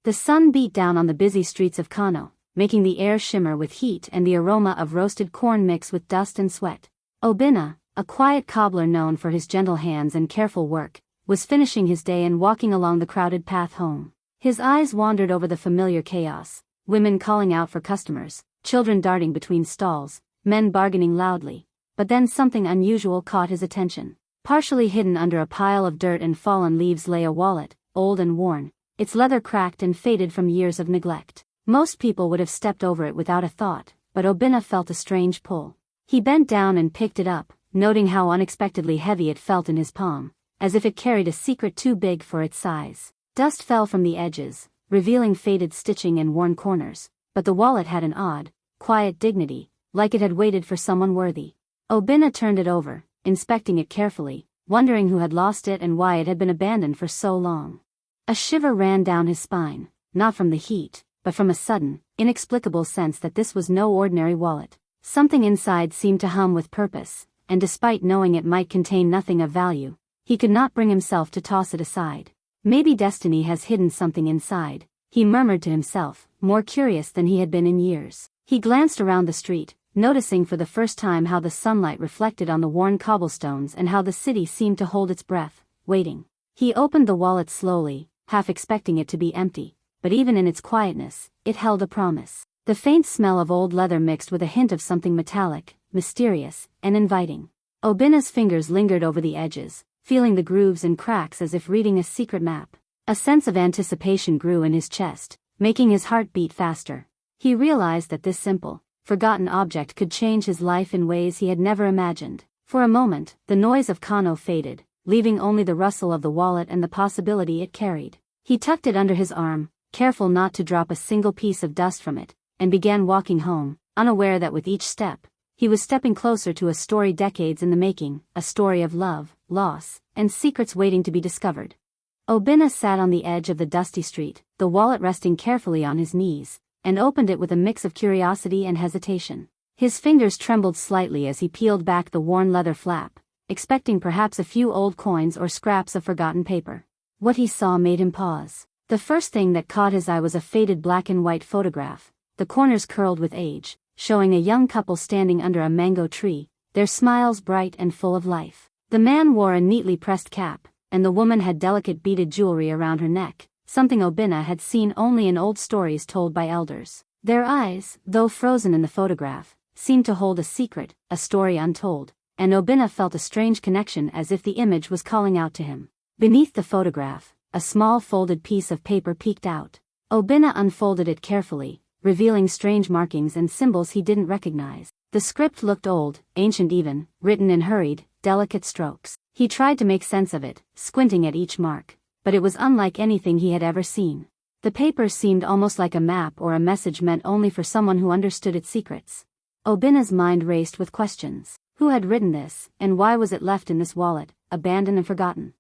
The sun beat down on the busy streets of Kano, making the air shimmer with heat and the aroma of roasted corn mix with dust and sweat. Obinna, a quiet cobbler known for his gentle hands and careful work, was finishing his day and walking along the crowded path home. His eyes wandered over the familiar chaos, women calling out for customers, children darting between stalls, men bargaining loudly. But then something unusual caught his attention. Partially hidden under a pile of dirt and fallen leaves lay a wallet, old and worn, its leather cracked and faded from years of neglect. Most people would have stepped over it without a thought, but Obinna felt a strange pull. He bent down and picked it up, noting how unexpectedly heavy it felt in his palm, as if it carried a secret too big for its size. Dust fell from the edges, revealing faded stitching and worn corners, but the wallet had an odd, quiet dignity, like it had waited for someone worthy. Obinna turned it over, inspecting it carefully, wondering who had lost it and why it had been abandoned for so long. A shiver ran down his spine, not from the heat, but from a sudden, inexplicable sense that this was no ordinary wallet. Something inside seemed to hum with purpose, and despite knowing it might contain nothing of value, he could not bring himself to toss it aside. Maybe destiny has hidden something inside, he murmured to himself, more curious than he had been in years. He glanced around the street, noticing for the first time how the sunlight reflected on the worn cobblestones and how the city seemed to hold its breath, waiting. He opened the wallet slowly, half expecting it to be empty, but even in its quietness, it held a promise. The faint smell of old leather mixed with a hint of something metallic, mysterious, and inviting. Obinna's fingers lingered over the edges, feeling the grooves and cracks as if reading a secret map. A sense of anticipation grew in his chest, making his heart beat faster. He realized that this simple, forgotten object could change his life in ways he had never imagined. For a moment, the noise of Kano faded, leaving only the rustle of the wallet and the possibility it carried. He tucked it under his arm, careful not to drop a single piece of dust from it, and began walking home, unaware that with each step, he was stepping closer to a story decades in the making, a story of love, loss, and secrets waiting to be discovered. Obinna sat on the edge of the dusty street, the wallet resting carefully on his knees, and opened it with a mix of curiosity and hesitation. His fingers trembled slightly as he peeled back the worn leather flap, expecting perhaps a few old coins or scraps of forgotten paper. What he saw made him pause. The first thing that caught his eye was a faded black and white photograph, the corners curled with age, showing a young couple standing under a mango tree, their smiles bright and full of life. The man wore a neatly pressed cap, and the woman had delicate beaded jewelry around her neck, something Obinna had seen only in old stories told by elders. Their eyes, though frozen in the photograph, seemed to hold a secret, a story untold, and Obinna felt a strange connection as if the image was calling out to him. Beneath the photograph, a small folded piece of paper peeked out. Obinna unfolded it carefully, revealing strange markings and symbols he didn't recognize. The script looked old, ancient even, written in hurried, delicate strokes. He tried to make sense of it, squinting at each mark, but it was unlike anything he had ever seen. The paper seemed almost like a map or a message meant only for someone who understood its secrets. Obinna's mind raced with questions. Who had written this, and why was it left in this wallet, abandoned and forgotten?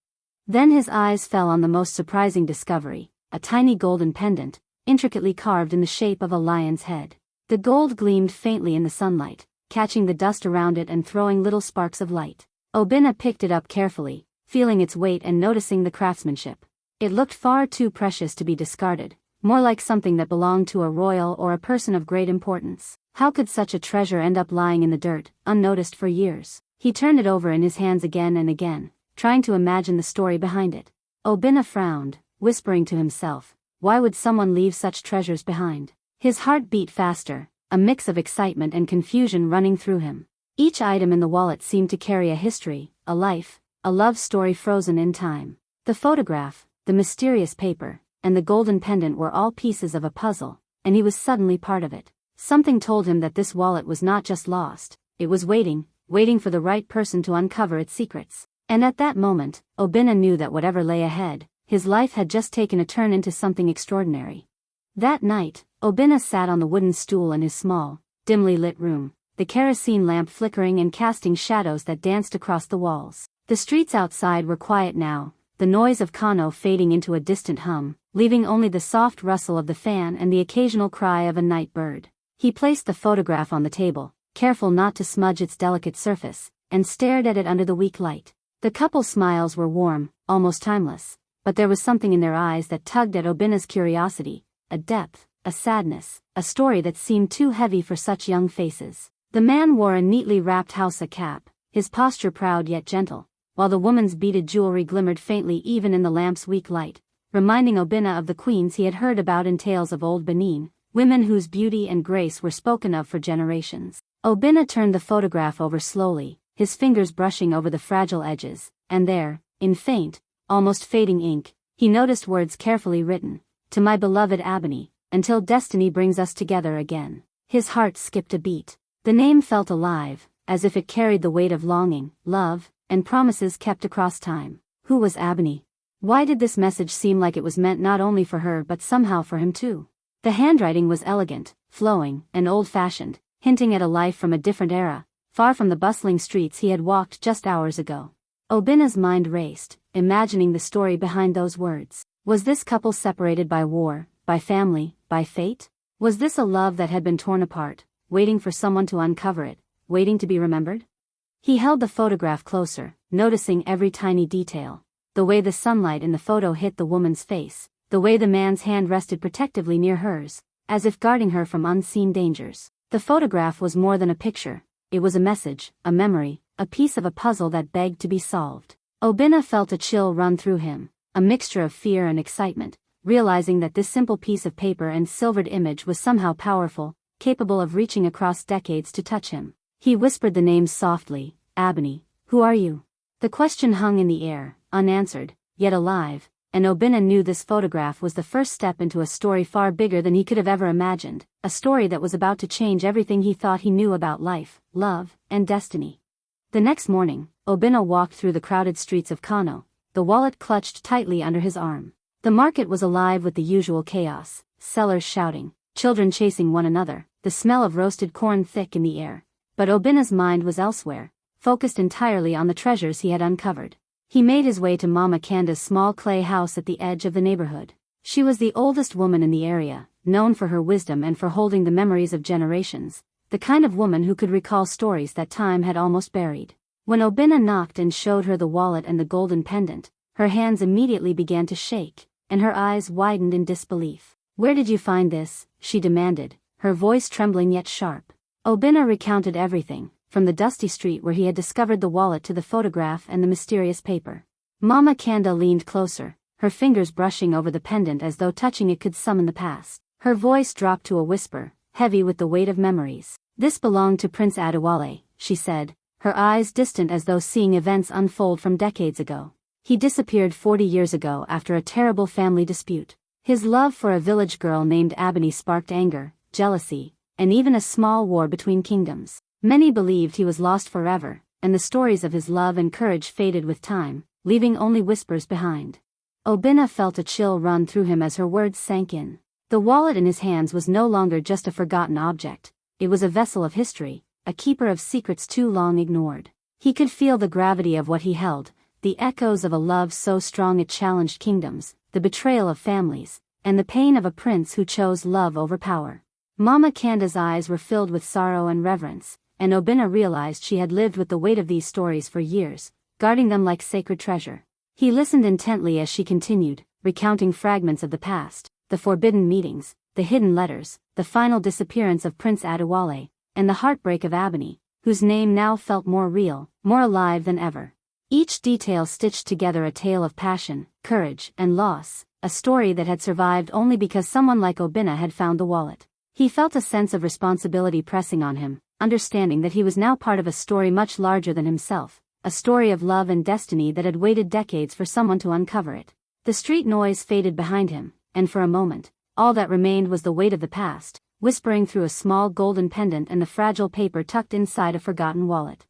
Then his eyes fell on the most surprising discovery, a tiny golden pendant, intricately carved in the shape of a lion's head. The gold gleamed faintly in the sunlight, catching the dust around it and throwing little sparks of light. Obinna picked it up carefully, feeling its weight and noticing the craftsmanship. It looked far too precious to be discarded, more like something that belonged to a royal or a person of great importance. How could such a treasure end up lying in the dirt, unnoticed for years? He turned it over in his hands again and again, trying to imagine the story behind it. Obinna frowned, whispering to himself, why would someone leave such treasures behind? His heart beat faster, a mix of excitement and confusion running through him. Each item in the wallet seemed to carry a history, a life, a love story frozen in time. The photograph, the mysterious paper, and the golden pendant were all pieces of a puzzle, and he was suddenly part of it. Something told him that this wallet was not just lost, it was waiting for the right person to uncover its secrets. And at that moment, Obinna knew that whatever lay ahead, his life had just taken a turn into something extraordinary. That night, Obinna sat on the wooden stool in his small, dimly lit room, the kerosene lamp flickering and casting shadows that danced across the walls. The streets outside were quiet now, the noise of Kano fading into a distant hum, leaving only the soft rustle of the fan and the occasional cry of a night bird. He placed the photograph on the table, careful not to smudge its delicate surface, and stared at it under the weak light. The couple's smiles were warm, almost timeless, but there was something in their eyes that tugged at Obina's curiosity, a depth, a sadness, a story that seemed too heavy for such young faces. The man wore a neatly wrapped Hausa cap, his posture proud yet gentle, while the woman's beaded jewelry glimmered faintly even in the lamp's weak light, reminding Obina of the queens he had heard about in tales of old Benin, women whose beauty and grace were spoken of for generations. Obina turned the photograph over slowly, his fingers brushing over the fragile edges, and there, in faint, almost fading ink, he noticed words carefully written, "To my beloved Abony, until destiny brings us together again." His heart skipped a beat. The name felt alive, as if it carried the weight of longing, love, and promises kept across time. Who was Abony? Why did this message seem like it was meant not only for her but somehow for him too? The handwriting was elegant, flowing, and old-fashioned, hinting at a life from a different era, far from the bustling streets he had walked just hours ago. Obina's mind raced, imagining the story behind those words. Was this couple separated by war, by family, by fate? Was this a love that had been torn apart, waiting for someone to uncover it, waiting to be remembered? He held the photograph closer, noticing every tiny detail. The way the sunlight in the photo hit the woman's face, the way the man's hand rested protectively near hers, as if guarding her from unseen dangers. The photograph was more than a picture. It was a message, a memory, a piece of a puzzle that begged to be solved. Obina felt a chill run through him, a mixture of fear and excitement, realizing that this simple piece of paper and silvered image was somehow powerful, capable of reaching across decades to touch him. He whispered the names softly. "Abony, who are you?" The question hung in the air, unanswered, yet alive, and Obina knew this photograph was the first step into a story far bigger than he could have ever imagined, a story that was about to change everything he thought he knew about life, love, and destiny. The next morning, Obina walked through the crowded streets of Kano, the wallet clutched tightly under his arm. The market was alive with the usual chaos, sellers shouting, children chasing one another, the smell of roasted corn thick in the air. But Obina's mind was elsewhere, focused entirely on the treasures he had uncovered. He made his way to Mama Kanda's small clay house at the edge of the neighborhood. She was the oldest woman in the area, known for her wisdom and for holding the memories of generations, the kind of woman who could recall stories that time had almost buried. When Obina knocked and showed her the wallet and the golden pendant, her hands immediately began to shake, and her eyes widened in disbelief. "Where did you find this?" she demanded, her voice trembling yet sharp. Obina recounted everything, from the dusty street where he had discovered the wallet to the photograph and the mysterious paper. Mama Kanda leaned closer, her fingers brushing over the pendant as though touching it could summon the past. Her voice dropped to a whisper, heavy with the weight of memories. "This belonged to Prince Adewale," she said, her eyes distant as though seeing events unfold from decades ago. "He disappeared 40 years ago after a terrible family dispute. His love for a village girl named Abony sparked anger, jealousy, and even a small war between kingdoms. Many believed he was lost forever, and the stories of his love and courage faded with time, leaving only whispers behind." Obina felt a chill run through him as her words sank in. The wallet in his hands was no longer just a forgotten object. It was a vessel of history, a keeper of secrets too long ignored. He could feel the gravity of what he held, the echoes of a love so strong it challenged kingdoms, the betrayal of families, and the pain of a prince who chose love over power. Mama Kanda's eyes were filled with sorrow and reverence, and Obina realized she had lived with the weight of these stories for years, guarding them like sacred treasure. He listened intently as she continued, recounting fragments of the past, the forbidden meetings, the hidden letters, the final disappearance of Prince Adewale, and the heartbreak of Abony, whose name now felt more real, more alive than ever. Each detail stitched together a tale of passion, courage, and loss, a story that had survived only because someone like Obina had found the wallet. He felt a sense of responsibility pressing on him, understanding that he was now part of a story much larger than himself, a story of love and destiny that had waited decades for someone to uncover it. The street noise faded behind him, and for a moment, all that remained was the weight of the past, whispering through a small golden pendant and the fragile paper tucked inside a forgotten wallet.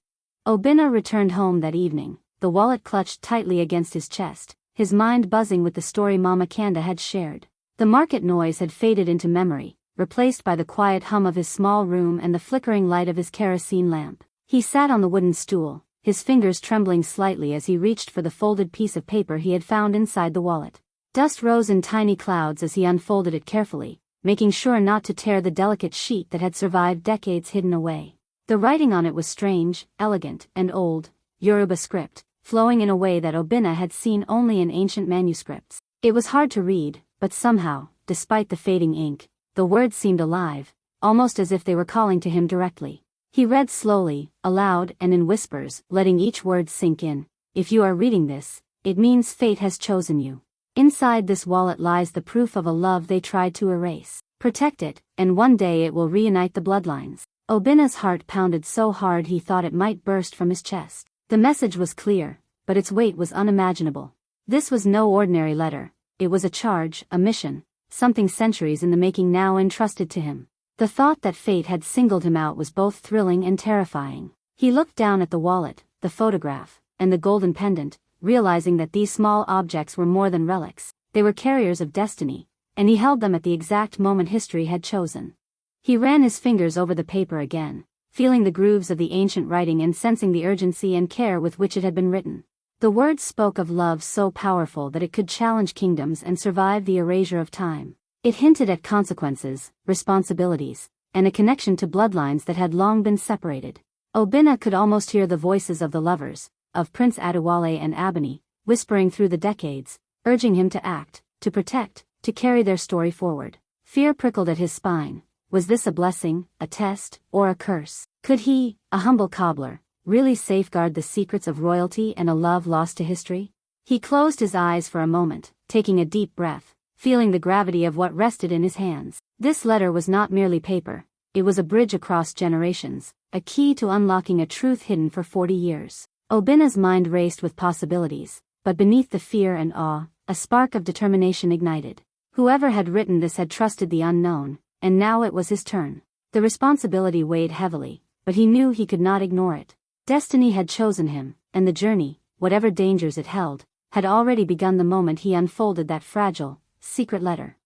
Obina returned home that evening, the wallet clutched tightly against his chest, his mind buzzing with the story Mama Kanda had shared. The market noise had faded into memory, replaced by the quiet hum of his small room and the flickering light of his kerosene lamp. He sat on the wooden stool, his fingers trembling slightly as he reached for the folded piece of paper he had found inside the wallet. Dust rose in tiny clouds as he unfolded it carefully, making sure not to tear the delicate sheet that had survived decades hidden away. The writing on it was strange, elegant, and old, Yoruba script, flowing in a way that Obinna had seen only in ancient manuscripts. It was hard to read, but somehow, despite the fading ink, the words seemed alive, almost as if they were calling to him directly. He read slowly, aloud and in whispers, letting each word sink in. If you are reading this, it means fate has chosen you. Inside this wallet lies the proof of a love they tried to erase. Protect it, and one day it will reunite the bloodlines. Obinna's heart pounded so hard he thought it might burst from his chest. The message was clear, but its weight was unimaginable. This was no ordinary letter. It was a charge, a mission, something centuries in the making now entrusted to him. The thought that fate had singled him out was both thrilling and terrifying. He looked down at the wallet, the photograph, and the golden pendant, realizing that these small objects were more than relics. They were carriers of destiny, and he held them at the exact moment history had chosen. He ran his fingers over the paper again, feeling the grooves of the ancient writing and sensing the urgency and care with which it had been written. The words spoke of love so powerful that it could challenge kingdoms and survive the erasure of time. It hinted at consequences, responsibilities, and a connection to bloodlines that had long been separated. Obinna could almost hear the voices of the lovers, of Prince Adewale and Abeni, whispering through the decades, urging him to act, to protect, to carry their story forward. Fear prickled at his spine. Was this a blessing, a test, or a curse? Could he, a humble cobbler, really safeguard the secrets of royalty and a love lost to history? He closed his eyes for a moment, taking a deep breath, feeling the gravity of what rested in his hands. This letter was not merely paper, it was a bridge across generations, a key to unlocking a truth hidden for 40 years. Obinna's mind raced with possibilities, but beneath the fear and awe, a spark of determination ignited. Whoever had written this had trusted the unknown, and now it was his turn. The responsibility weighed heavily, but he knew he could not ignore it. Destiny had chosen him, and the journey, whatever dangers it held, had already begun the moment he unfolded that fragile, secret letter.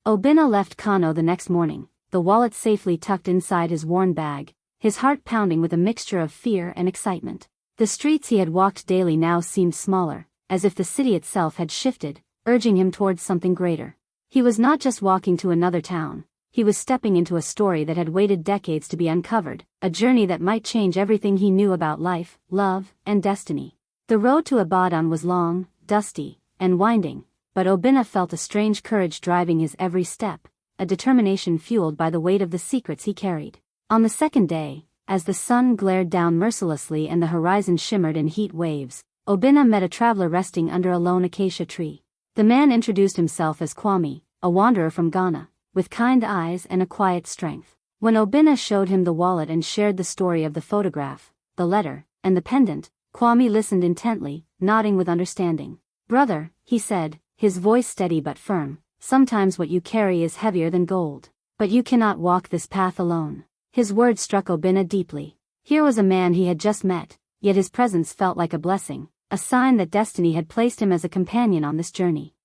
Obinna left Kano the next morning, the wallet safely tucked inside his worn bag, his heart pounding with a mixture of fear and excitement. The streets he had walked daily now seemed smaller, as if the city itself had shifted, urging him towards something greater. He was not just walking to another town, he was stepping into a story that had waited decades to be uncovered, a journey that might change everything he knew about life, love, and destiny. The road to Abadan was long, dusty, and winding, but Obinna felt a strange courage driving his every step, a determination fueled by the weight of the secrets he carried. On the second day, as the sun glared down mercilessly and the horizon shimmered in heat waves, Obinna met a traveler resting under a lone acacia tree. The man introduced himself as Kwame, a wanderer from Ghana, with kind eyes and a quiet strength. When Obinna showed him the wallet and shared the story of the photograph, the letter, and the pendant, Kwame listened intently, nodding with understanding. "Brother," he said, his voice steady but firm, "sometimes what you carry is heavier than gold. But you cannot walk this path alone." His words struck Obinna deeply. Here was a man he had just met, yet his presence felt like a blessing, a sign that destiny had placed him as a companion on this journey.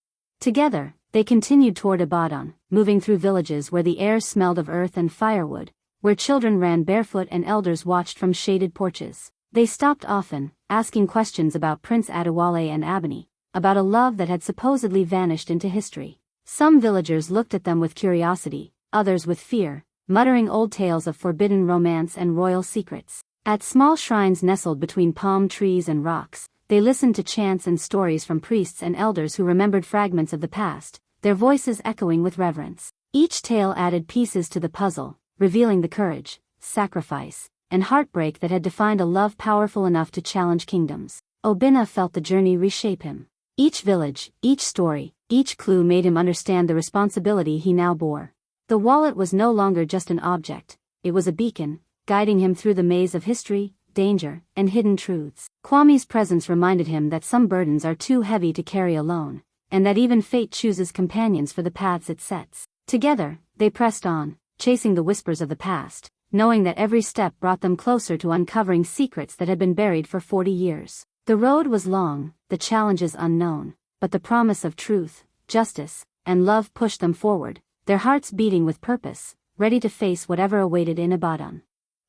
Together, they continued toward Abadan, moving through villages where the air smelled of earth and firewood, where children ran barefoot and elders watched from shaded porches. They stopped often, asking questions about Prince Adewale and Abeni, about a love that had supposedly vanished into history. Some villagers looked at them with curiosity, others with fear, muttering old tales of forbidden romance and royal secrets. At small shrines nestled between palm trees and rocks, they listened to chants and stories from priests and elders who remembered fragments of the past, their voices echoing with reverence. Each tale added pieces to the puzzle, revealing the courage, sacrifice, and heartbreak that had defined a love powerful enough to challenge kingdoms. Obinna felt the journey reshape him. Each village, each story, each clue made him understand the responsibility he now bore. The wallet was no longer just an object, it was a beacon, guiding him through the maze of history, danger, and hidden truths. Kwame's presence reminded him that some burdens are too heavy to carry alone, and that even fate chooses companions for the paths it sets. Together, they pressed on, chasing the whispers of the past, knowing that every step brought them closer to uncovering secrets that had been buried for 40 years. The road was long, the challenges unknown, but the promise of truth, justice, and love pushed them forward, their hearts beating with purpose, ready to face whatever awaited in Abadan.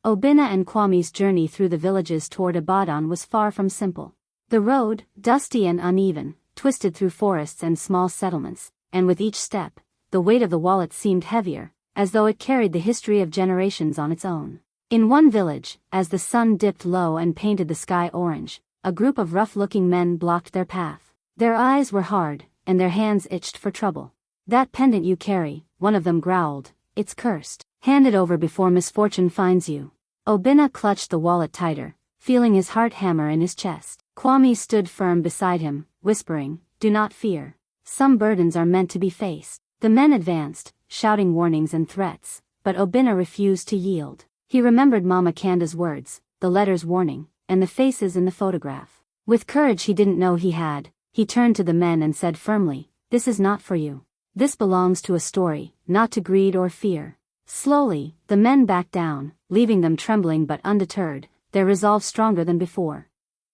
Obinna and Kwame's journey through the villages toward Abadan was far from simple. The road, dusty and uneven, twisted through forests and small settlements, and with each step, the weight of the wallet seemed heavier, as though it carried the history of generations on its own. In one village, as the sun dipped low and painted the sky orange, a group of rough-looking men blocked their path. Their eyes were hard, and their hands itched for trouble. "That pendant you carry," one of them growled, "it's cursed. Hand it over before misfortune finds you." Obinna clutched the wallet tighter, feeling his heart hammer in his chest. Kwame stood firm beside him, whispering, "Do not fear. Some burdens are meant to be faced." The men advanced, shouting warnings and threats, but Obinna refused to yield. He remembered Mama Kanda's words, the letter's warning, and the faces in the photograph. With courage he didn't know he had, he turned to the men and said firmly, "This is not for you. This belongs to a story, not to greed or fear." Slowly, the men backed down, leaving them trembling but undeterred, their resolve stronger than before.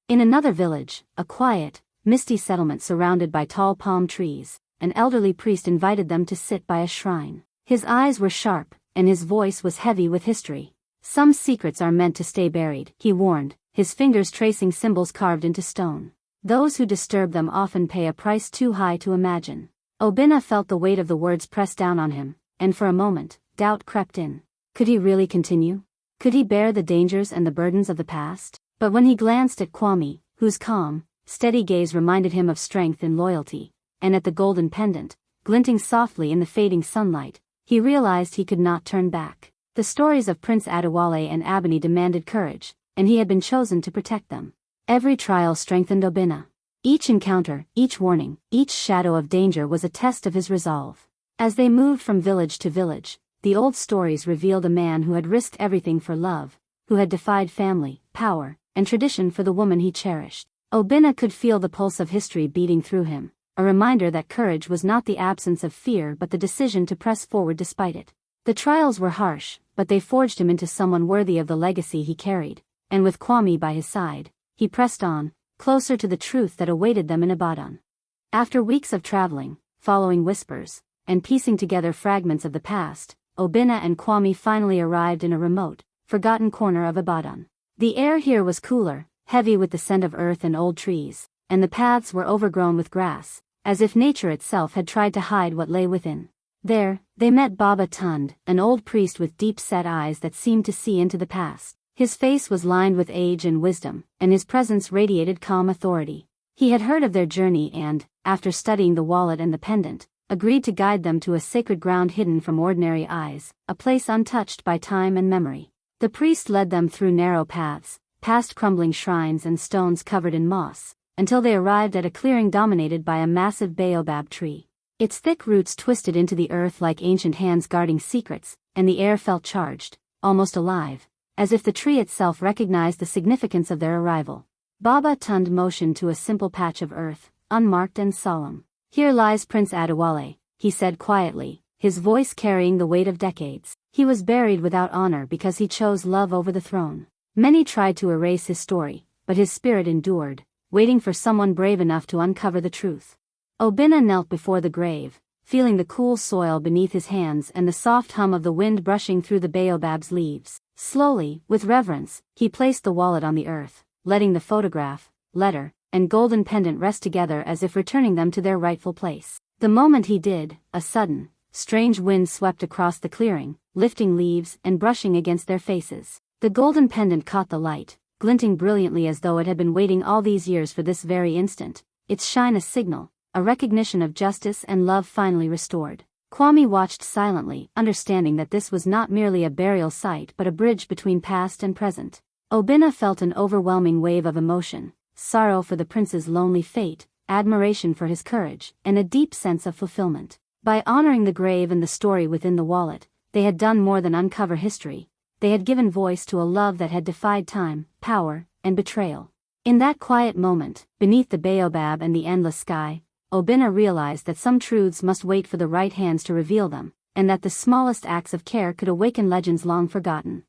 In another village, a quiet, misty settlement surrounded by tall palm trees, an elderly priest invited them to sit by a shrine. His eyes were sharp, and his voice was heavy with history. "Some secrets are meant to stay buried," he warned, his fingers tracing symbols carved into stone. "Those who disturb them often pay a price too high to imagine." Obinna felt the weight of the words press down on him, and for a moment, doubt crept in. Could he really continue? Could he bear the dangers and the burdens of the past? But when he glanced at Kwame, whose calm, steady gaze reminded him of strength and loyalty, and at the golden pendant, glinting softly in the fading sunlight, he realized he could not turn back. The stories of Prince Adewale and Abeni demanded courage, and he had been chosen to protect them. Every trial strengthened Obinna. Each encounter, each warning, each shadow of danger was a test of his resolve. As they moved from village to village, the old stories revealed a man who had risked everything for love, who had defied family, power, and tradition for the woman he cherished. Obinna could feel the pulse of history beating through him, a reminder that courage was not the absence of fear but the decision to press forward despite it. The trials were harsh, but they forged him into someone worthy of the legacy he carried, and with Kwame by his side, he pressed on, closer to the truth that awaited them in Ibadan. After weeks of traveling, following whispers, and piecing together fragments of the past, Obinna and Kwame finally arrived in a remote, forgotten corner of Ibadan. The air here was cooler, heavy with the scent of earth and old trees, and the paths were overgrown with grass, as if nature itself had tried to hide what lay within. There, they met Baba Tund, an old priest with deep-set eyes that seemed to see into the past. His face was lined with age and wisdom, and his presence radiated calm authority. He had heard of their journey and, after studying the wallet and the pendant, agreed to guide them to a sacred ground hidden from ordinary eyes, a place untouched by time and memory. The priest led them through narrow paths, past crumbling shrines and stones covered in moss, until they arrived at a clearing dominated by a massive baobab tree. Its thick roots twisted into the earth like ancient hands guarding secrets, and the air felt charged, almost alive, as if the tree itself recognized the significance of their arrival. Baba Tund motioned to a simple patch of earth, unmarked and solemn. "Here lies Prince Adewale," he said quietly, his voice carrying the weight of decades. He was buried without honor because he chose love over the throne. Many tried to erase his story, but his spirit endured, waiting for someone brave enough to uncover the truth. Obinna knelt before the grave, feeling the cool soil beneath his hands and the soft hum of the wind brushing through the baobab's leaves. Slowly, with reverence, he placed the wallet on the earth, letting the photograph, letter, and golden pendant rest together as if returning them to their rightful place. The moment he did, a sudden, strange wind swept across the clearing, lifting leaves and brushing against their faces. The golden pendant caught the light, glinting brilliantly as though it had been waiting all these years for this very instant, its shine a signal, a recognition of justice and love finally restored. Kwame watched silently, understanding that this was not merely a burial site but a bridge between past and present. Obinna felt an overwhelming wave of emotion, sorrow for the prince's lonely fate, admiration for his courage, and a deep sense of fulfillment. By honoring the grave and the story within the wallet, they had done more than uncover history. They had given voice to a love that had defied time, power, and betrayal. In that quiet moment, beneath the baobab and the endless sky, Obinna realized that some truths must wait for the right hands to reveal them, and that the smallest acts of care could awaken legends long forgotten.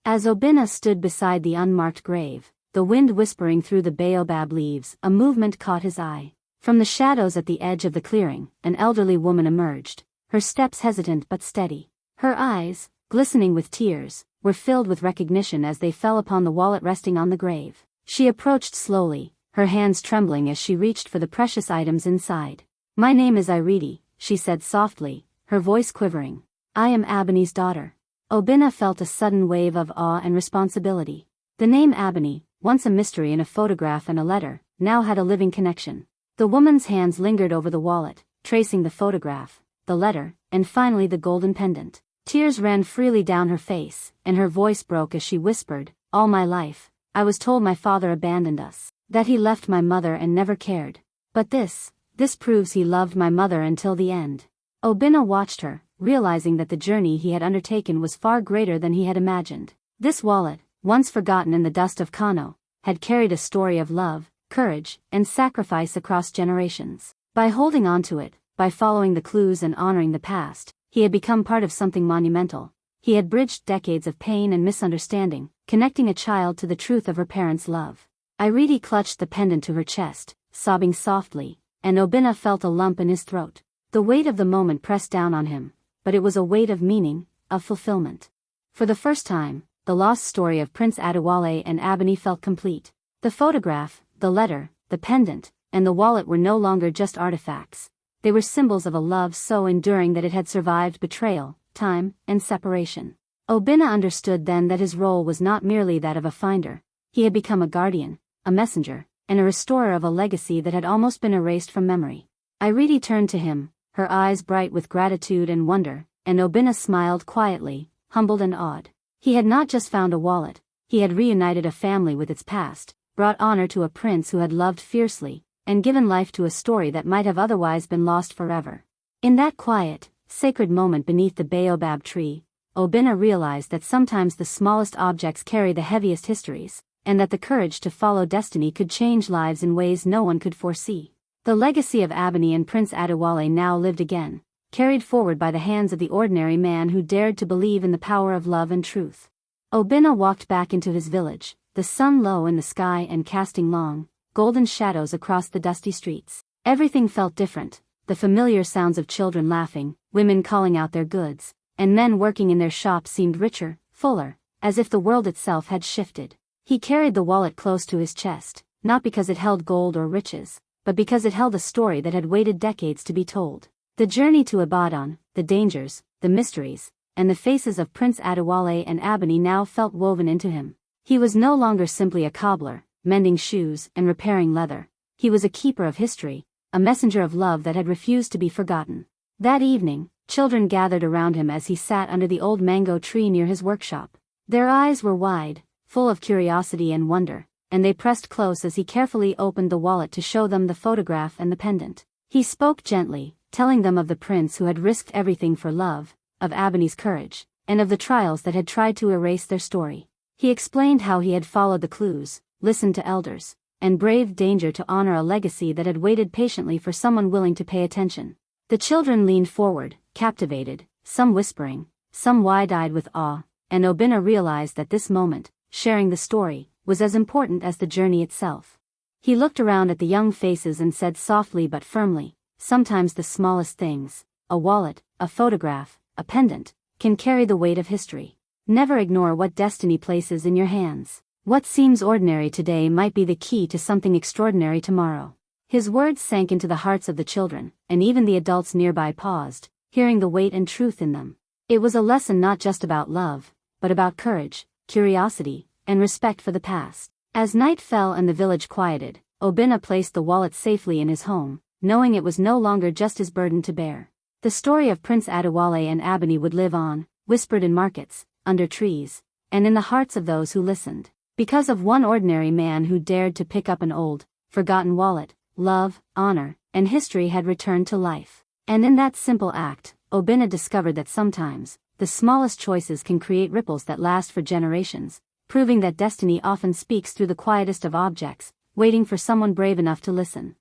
As Obinna stood beside the unmarked grave, the wind whispering through the baobab leaves, a movement caught his eye. From the shadows at the edge of the clearing, an elderly woman emerged, her steps hesitant but steady. Her eyes, glistening with tears, were filled with recognition as they fell upon the wallet resting on the grave. She approached slowly, her hands trembling as she reached for the precious items inside. "My name is Iridi," she said softly, her voice quivering. "I am Abeni's daughter." Obinna felt a sudden wave of awe and responsibility. The name Abeni, once a mystery in a photograph and a letter, now had a living connection. The woman's hands lingered over the wallet, tracing the photograph, the letter, and finally the golden pendant. Tears ran freely down her face, and her voice broke as she whispered, "All my life, I was told my father abandoned us, that he left my mother and never cared. But this proves he loved my mother until the end." Obinna watched her, realizing that the journey he had undertaken was far greater than he had imagined. This wallet, once forgotten in the dust of Kano, had carried a story of love, courage, and sacrifice across generations. By holding on to it, by following the clues and honoring the past, he had become part of something monumental. He had bridged decades of pain and misunderstanding, connecting a child to the truth of her parents' love. Iridi clutched the pendant to her chest, sobbing softly, and Obinna felt a lump in his throat. The weight of the moment pressed down on him, but it was a weight of meaning, of fulfillment. For the first time, the lost story of Prince Adewale and Abeni felt complete. The photograph, the letter, the pendant, and the wallet were no longer just artifacts. They were symbols of a love so enduring that it had survived betrayal, time, and separation. Obinna understood then that his role was not merely that of a finder. He had become a guardian, a messenger, and a restorer of a legacy that had almost been erased from memory. Iridi turned to him, her eyes bright with gratitude and wonder, and Obinna smiled quietly, humbled and awed. He had not just found a wallet, he had reunited a family with its past, brought honor to a prince who had loved fiercely, and given life to a story that might have otherwise been lost forever. In that quiet, sacred moment beneath the baobab tree, Obinna realized that sometimes the smallest objects carry the heaviest histories, and that the courage to follow destiny could change lives in ways no one could foresee. The legacy of Abeni and Prince Adewale now lived again, carried forward by the hands of the ordinary man who dared to believe in the power of love and truth. Obinna walked back into his village, the sun low in the sky and casting long, golden shadows across the dusty streets. Everything felt different, the familiar sounds of children laughing, women calling out their goods, and men working in their shops seemed richer, fuller, as if the world itself had shifted. He carried the wallet close to his chest, not because it held gold or riches, but because it held a story that had waited decades to be told. The journey to Ibadan, the dangers, the mysteries, and the faces of Prince Adewale and Abeni now felt woven into him. He was no longer simply a cobbler, mending shoes and repairing leather. He was a keeper of history, a messenger of love that had refused to be forgotten. That evening, children gathered around him as he sat under the old mango tree near his workshop. Their eyes were wide, full of curiosity and wonder, and they pressed close as he carefully opened the wallet to show them the photograph and the pendant. He spoke gently, telling them of the prince who had risked everything for love, of Abeni's courage, and of the trials that had tried to erase their story. He explained how he had followed the clues, listened to elders, and braved danger to honor a legacy that had waited patiently for someone willing to pay attention. The children leaned forward, captivated, some whispering, some wide-eyed with awe, and Obinna realized that this moment, sharing the story, was as important as the journey itself. He looked around at the young faces and said softly but firmly, "Sometimes the smallest things, a wallet, a photograph, a pendant, can carry the weight of history. Never ignore what destiny places in your hands. What seems ordinary today might be the key to something extraordinary tomorrow." His words sank into the hearts of the children, and even the adults nearby paused, hearing the weight and truth in them. It was a lesson not just about love, but about courage, curiosity, and respect for the past. As night fell and the village quieted, Obinna placed the wallet safely in his home, knowing it was no longer just his burden to bear. The story of Prince Adewale and Abeni would live on, whispered in markets, under trees, and in the hearts of those who listened. Because of one ordinary man who dared to pick up an old, forgotten wallet, love, honor, and history had returned to life. And in that simple act, Obinna discovered that sometimes, the smallest choices can create ripples that last for generations, proving that destiny often speaks through the quietest of objects, waiting for someone brave enough to listen.